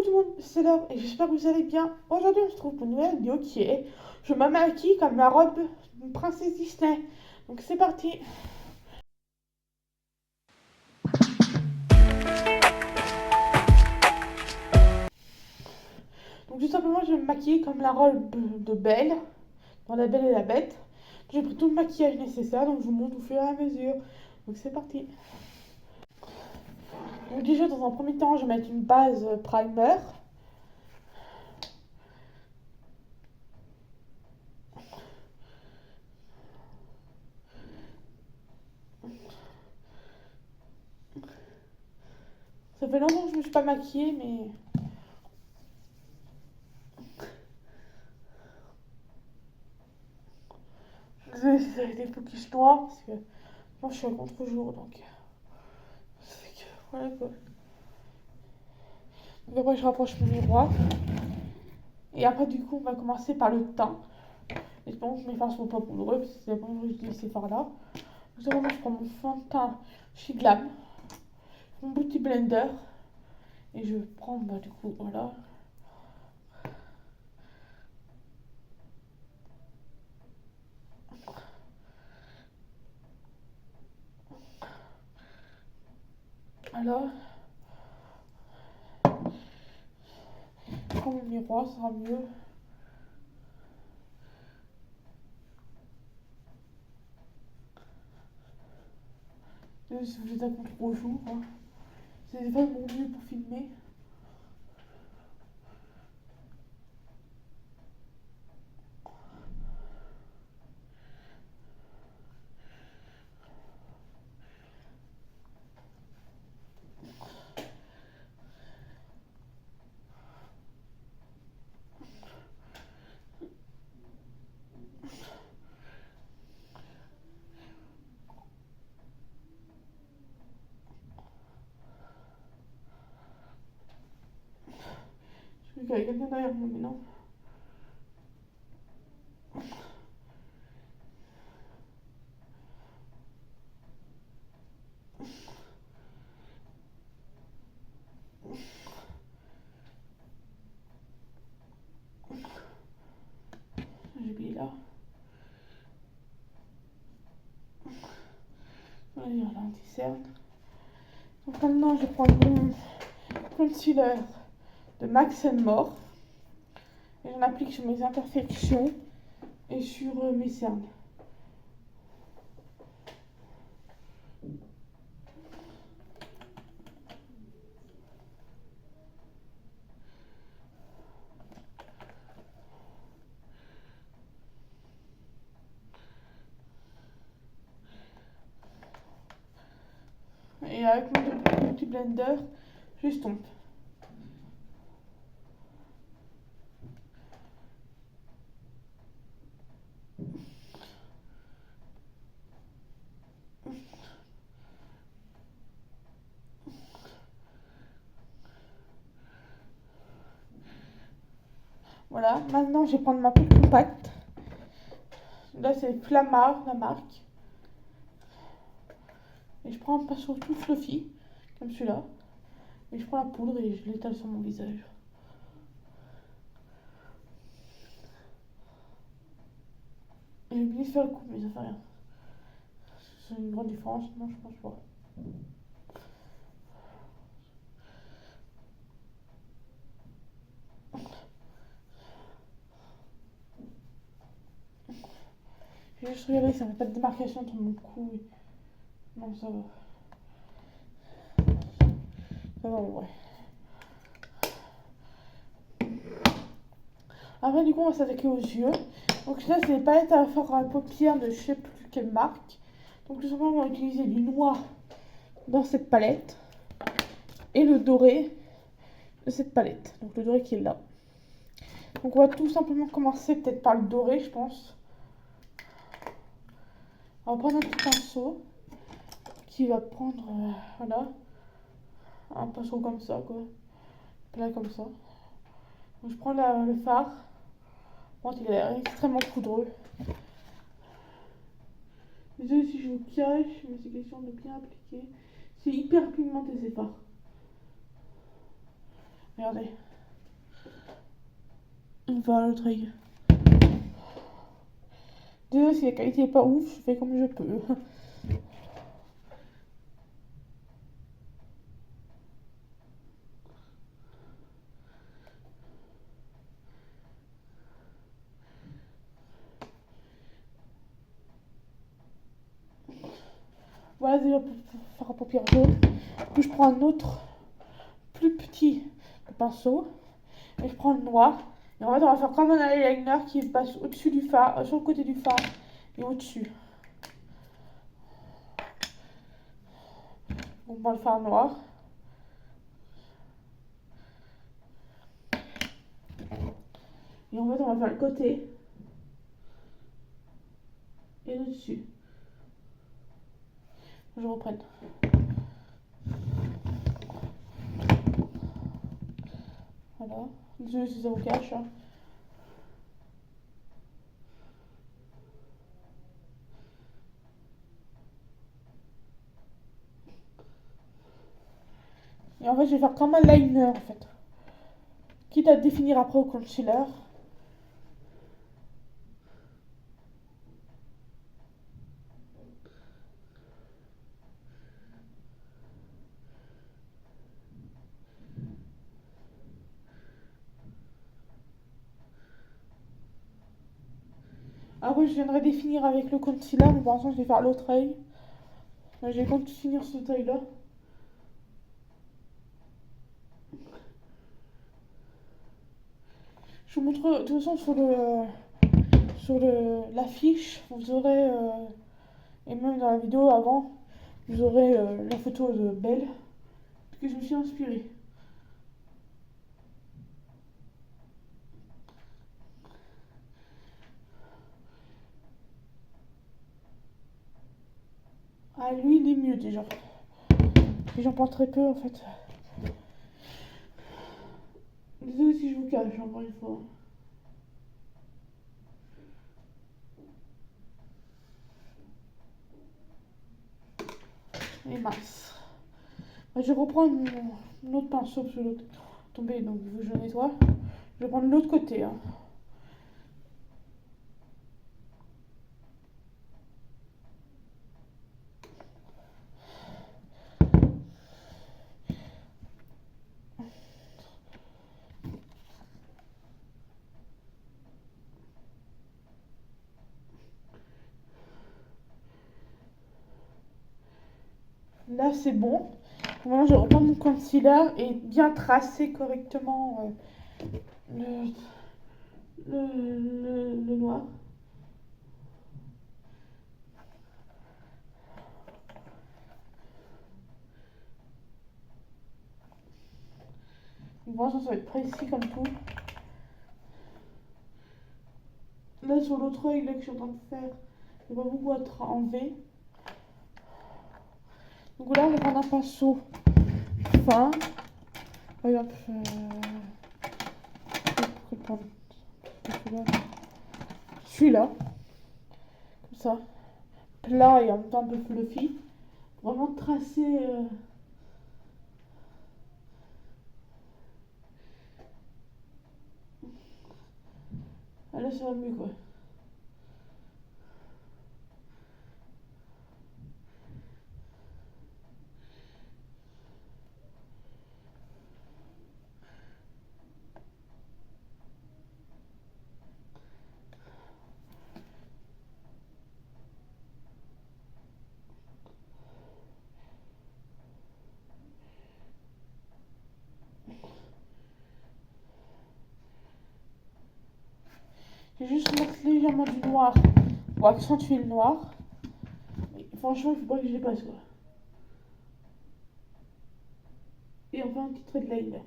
Coucou tout le monde, c'est Laure et j'espère que vous allez bien. Aujourd'hui on se trouve pour une nouvelle vidéo qui est je me maquille comme la robe d'une princesse Disney. Donc c'est parti. Donc tout simplement je vais me maquiller comme la robe de Belle dans La Belle et la Bête. J'ai pris tout le maquillage nécessaire donc je vous montre au fur et à mesure. Donc c'est parti. Donc déjà dans un premier temps je vais mettre une base primer. Ça fait longtemps que je ne me suis pas maquillée mais désolée si ça a des focus noirs parce que moi je suis à contre-jour donc voilà quoi. Donc après je rapproche mon miroir. Et après du coup on va commencer par le teint. Espérons que mes fards sont pas poudreux parce que c'est la première fois que j'utilise ces fards là. Donc d'abord je prends mon fond de teint chez Glam, mon Beauty Blender. Et je prends du coup voilà. Alors je prends mon miroir, ça sera mieux. Si vous êtes à contre-jour, hein. C'est pas mon mieux pour filmer. Je suis avec quelqu'un derrière moi maintenant. J'ai oublié là. Allez, l'anti-cerne. Donc maintenant je prends mon concealer de Max More et j'en applique sur mes imperfections et sur mes cernes. Et avec mon petit blender, j'estompe. Voilà, maintenant je vais prendre ma poudre compacte. Là c'est Flamard, la marque. Et je prends un pinceau tout fluffy, comme celui-là. Et je prends la poudre et je l'étale sur mon visage. Et j'ai oublié de faire le coup, mais ça fait rien. C'est une grande différence, non je pense pas. J'ai juste regardé, ça fait pas de démarcation entre mon cou et... Non, ça va. Ça va en vrai. Après, du coup, on va s'attaquer aux yeux. Donc là, c'est des palettes à fard à paupières de je sais plus quelle marque. Donc tout simplement, on va utiliser du noir dans cette palette. Et le doré de cette palette. Donc le doré qui est là. Donc on va tout simplement commencer peut-être par le doré, je pense. On va prendre un petit pinceau qui va prendre, voilà, un pinceau comme ça, quoi. Là, comme ça. Donc je prends le fard. Bon, il a l'air extrêmement poudreux. Désolée si je vous cache, mais c'est question de bien appliquer. C'est hyper pigmenté ces fards. Regardez. On va à l'autre œil. Désolé si la qualité est pas ouf, je fais comme je peux. Voilà déjà pour faire un paupière jaune. Puis je prends un autre plus petit pinceau et je prends le noir. Et en fait on va faire comme un eyeliner qui passe au-dessus du fard, sur le côté du fard et au-dessus. On prend le fard noir. Et en fait on va faire le côté et le dessus. Je reprenne. Voilà. Désolé si ça vous cache. Hein. Et en fait, je vais faire comme un liner en fait. Quitte à définir après au concealer. Après, je viendrai définir avec le concealer, mais pour l'instant, je vais faire l'autre œil. Je vais quand finir cet œil là. Je vous montre de toute façon sur l'affiche, vous aurez et même dans la vidéo avant, vous aurez la photo de Belle que je me suis inspirée. Ah lui il est mieux déjà. Et j'en pense très peu en fait. Désolé si je vous cache encore une fois. Et mince. Je vais reprendre mon autre pinceau parce que l'autre est tombé, donc je le nettoie. Je vais prendre l'autre côté. Hein. Là c'est bon. Maintenant je vais reprendre mon concealer et bien tracer correctement le noir. Bon, ça va être précis comme tout. Là sur l'autre œil là que je suis en train de faire, il va beaucoup être enlevé. Donc là on va prendre un pinceau fin. Par exemple, celui-là, comme ça, plat et en même temps un peu fluffy. Vraiment tracer. Ah là ça va mieux quoi. Je vais juste mettre légèrement du noir pour accentuer le noir. Et franchement, il faut pas que je dépasse quoi. Et enfin un petit trait de liner.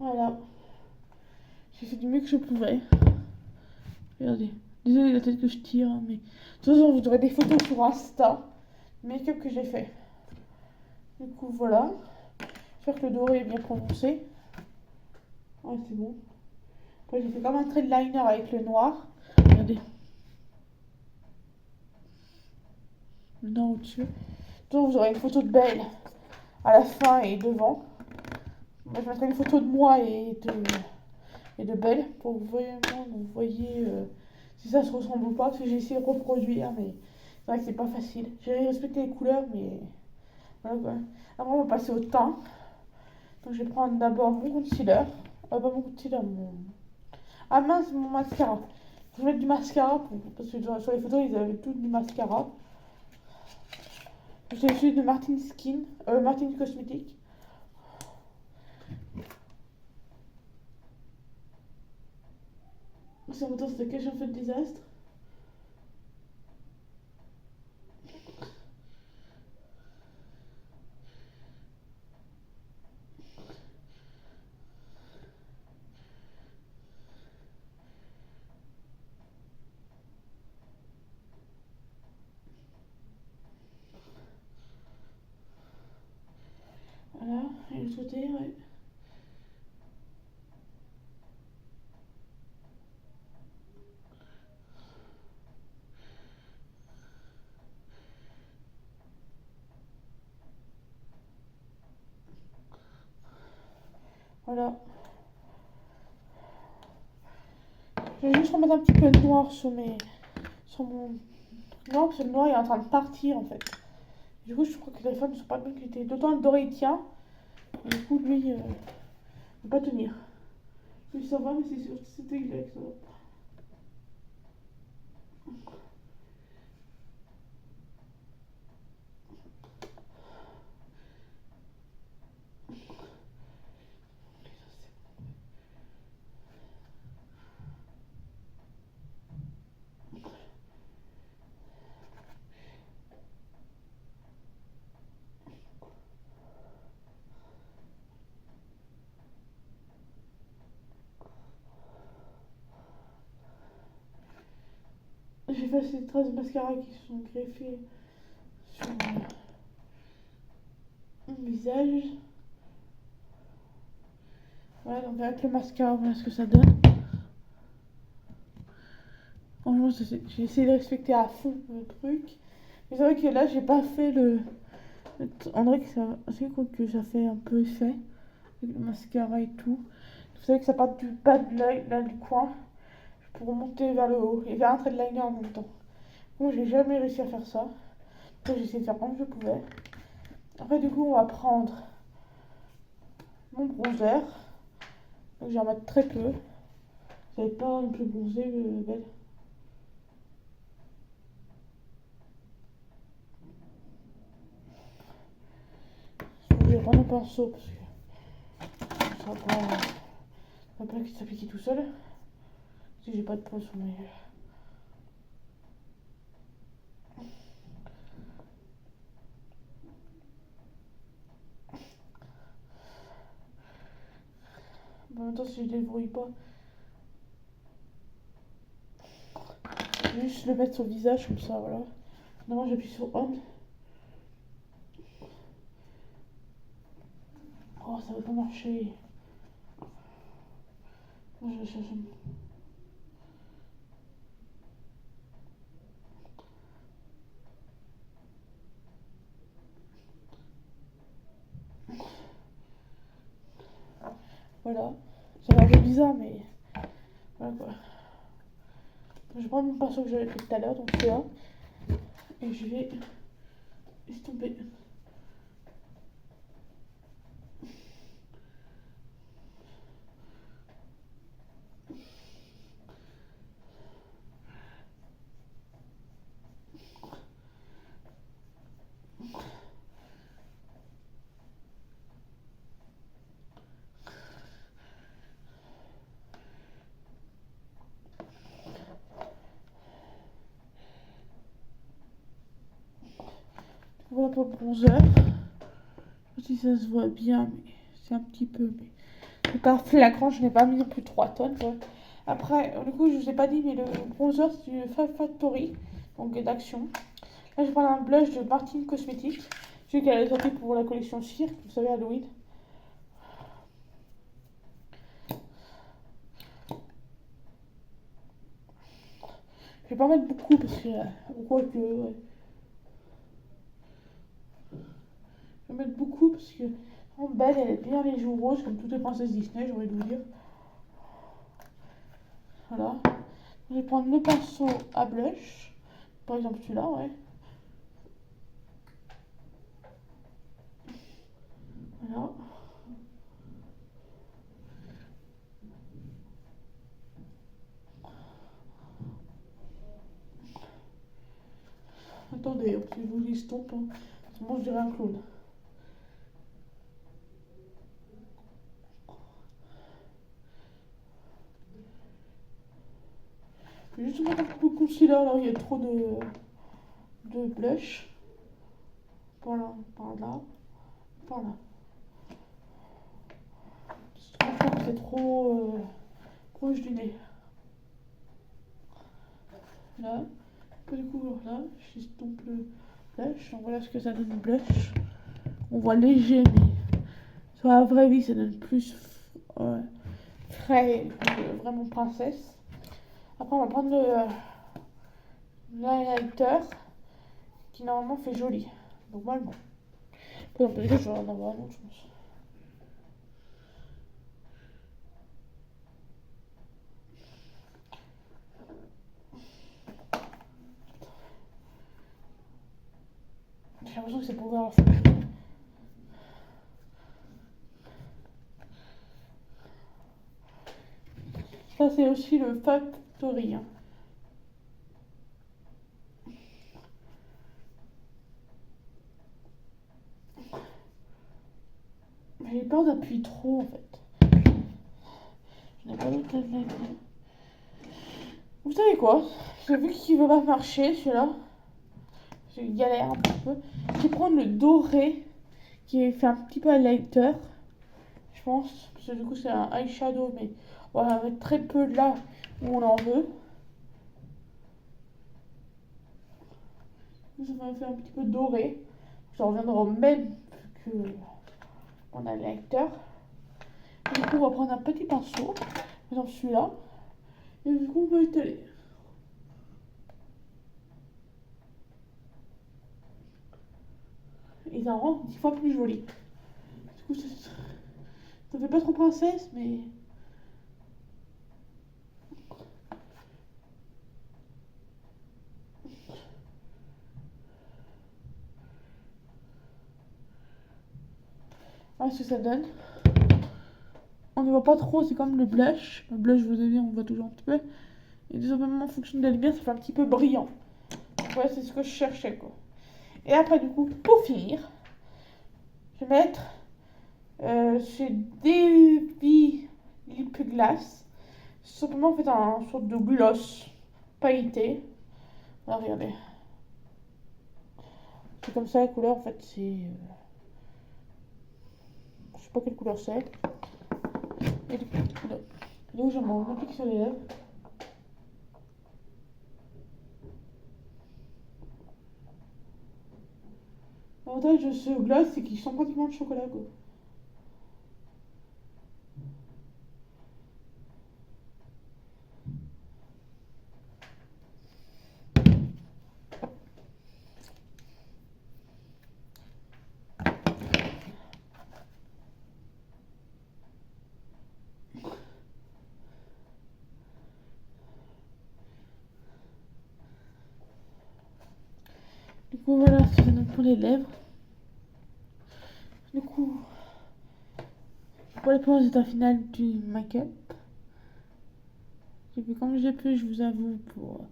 Voilà. J'ai fait du mieux que je pouvais. Regardez. Désolé la tête que je tire, mais de toute façon vous aurez des photos sur Insta. Make-up que j'ai fait. Du coup voilà. J'espère que le doré est bien prononcé. Ouais, c'est bon. Après, j'ai fait comme un trait de liner avec le noir. Regardez. Le noir au-dessus. Donc, vous aurez une photo de Belle à la fin et devant. Moi, je mettrai une photo de moi et de Belle pour que vous voyez si ça se ressemble ou pas. Parce que j'ai essayé de reproduire, mais c'est vrai que c'est pas facile. J'ai respecté les couleurs, mais voilà quoi. Après, on va passer au teint. Donc, je vais prendre d'abord mon concealer. Pas mon concealer, mon. Ah mince, mon mascara. Je vais mettre du mascara parce que sur les photos, ils avaient tous du mascara. J'ai celui de Martin Skin, Martin Cosmétique. C'est en même temps, c'était que j'ai fait de désastre. Voilà, et le côté, ouais. Voilà. Je vais juste remettre un petit peu de noir sur mon. Non, parce que le noir il est en train de partir en fait. Du coup, je crois que les téléphones ne sont pas de bonne qualité. D'autant le doré il tient. Et du coup, lui, il ne peut pas tenir. Lui, ça va, mais c'est sûr que c'était que ça va pas. J'ai fait ces traces de mascara qui se sont greffées sur mon visage. Voilà, donc avec le mascara, voilà ce que ça donne. Franchement, j'ai essayé de respecter à fond le truc. Mais c'est vrai que là, j'ai pas fait on dirait que ça. C'est quoi que ça fait un peu effet avec le mascara et tout. Vous savez que ça part du bas de l'œil, là du coin, pour remonter vers le haut et vers un trait de liner en même temps. Moi, j'ai jamais réussi à faire ça. Donc, j'ai essayé de faire comme je pouvais. Après, du coup, on va prendre mon bronzer. Donc, je vais en mettre très peu. Vous n'avez pas non plus bronzé, Belle. Je vais prendre un pinceau parce que ça va pas qu'il s'applique tout seul. Si j'ai pas de points sur mes yeux. En même temps, si je débrouille pas, je vais juste le mettre sur le visage comme ça, voilà. Normalement, j'appuie sur On. Oh, ça va pas marcher. Moi, je cherche. Voilà. Ça va un peu bizarre, mais voilà quoi. Je vais prendre mon pinceau que j'avais fait tout à l'heure, donc c'est là. Et je vais estomper. Voilà pour le bronzer. Je sais pas si ça se voit bien, mais c'est un petit peu. Mais c'est pas flagrant, je n'ai pas mis non plus 3 tonnes. Quoi. Après, du coup, je vous ai pas dit, mais le bronzer, c'est du Five Factory, donc d'action. Là, je vais prendre un blush de Martin Cosmétique. Celui qui a sorti pour la collection Cirque, vous savez, Halloween. Je vais pas mettre beaucoup parce que. Quoi que. Ouais. Je vais mettre beaucoup parce que. Belle, elle est bien les joues roses comme toutes les princesses Disney, j'ai envie de vous dire. Voilà. Je vais prendre le pinceau à blush. Par exemple celui-là, ouais. Voilà. Attendez, si je vous estompe, hein. Sinon je dirais un clown. Je vais juste mettre un peu de concealer là où il y a trop de blush. Voilà, par là, par là. Je trouve que c'est trop proche du nez. Là, un peu de couleur là, j'estompe le blush. Donc voilà ce que ça donne le blush. On voit léger, mais sur la vraie vie, ça donne plus frais, vraiment princesse. Après, on va prendre l'highlighter qui normalement fait joli. Normalement. Par exemple, je vais en avoir un autre, je pense. J'ai l'impression que c'est pour voir en fait. Ça, c'est aussi le Factory. Hein. J'ai peur d'appuyer trop en fait. Je n'ai pas d'autre highlighter. Vous savez quoi? J'ai vu qu'il veut pas marcher celui-là. Je galère un petit peu. Je vais prendre le doré qui fait un petit peu highlighter. Je pense. Parce que du coup c'est un eyeshadow, mais on va mettre très peu de là où on en veut. Ça va faire un petit peu doré. Ça reviendra au même que mon highlighter. Du coup on va prendre un petit pinceau. Par exemple celui-là. Et du coup on va étaler. Et ça rend 10 fois plus joli. Du coup ça fait pas trop princesse, mais... Voilà ce que ça donne. On ne voit pas trop, c'est comme le blush. Le blush, vous avez vu, on voit toujours un petit peu. Et tout simplement, en fonction de la lumière, ça fait un petit peu brillant. Ouais, c'est ce que je cherchais, quoi. Et après, du coup, pour finir, je vais mettre chez Davy Lip Glass. C'est simplement, en fait, un sorte de gloss pailleté. Là, regardez. C'est comme ça, la couleur, en fait, c'est... je sais pas quelle couleur c'est. Et du coup, là, je m'en applique sur les lèvres. L'avantage de ce gloss, c'est qu'ils sont pratiquement de chocolat, quoi. Du coup, voilà ce que ça donne pour les lèvres. Du coup, voilà pour le résultat final du make-up. J'ai fait comme j'ai pu, je vous avoue, pour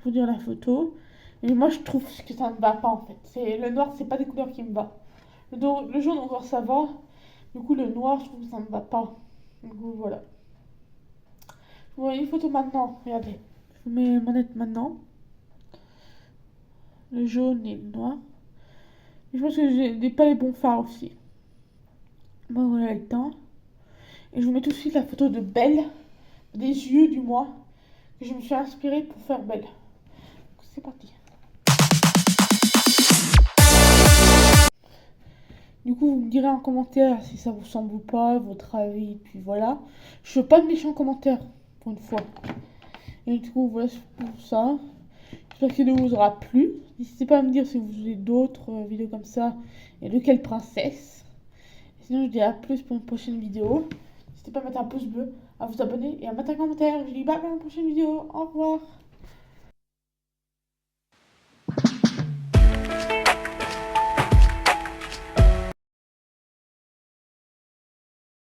vous dire la photo. Et moi, je trouve que ça ne va pas en fait. Le noir, c'est pas des couleurs qui me va. Le jaune encore ça va. Du coup, le noir, je trouve que ça ne va pas. Du coup, voilà. Vous voyez une photo maintenant. Regardez. Je vous mets mon nette maintenant. Le jaune et le noir. Et je pense que j'ai pas les bons fards aussi. Bon, voilà le temps. Et je vous mets tout de suite la photo de Belle. Des yeux du moins. Que je me suis inspirée pour faire Belle. C'est parti. Du coup, vous me direz en commentaire si ça vous semble ou pas, votre avis, puis voilà. Je veux pas de méchants commentaires, pour une fois. Et du coup, voilà pour ça. J'espère que cette vidéo vous aura plu. N'hésitez pas à me dire si vous voulez d'autres vidéos comme ça et de quelle princesse. Et sinon, je dis à plus pour une prochaine vidéo. N'hésitez pas à mettre un pouce bleu, à vous abonner et à mettre un commentaire. Je dis bye bye à la prochaine vidéo. Au revoir.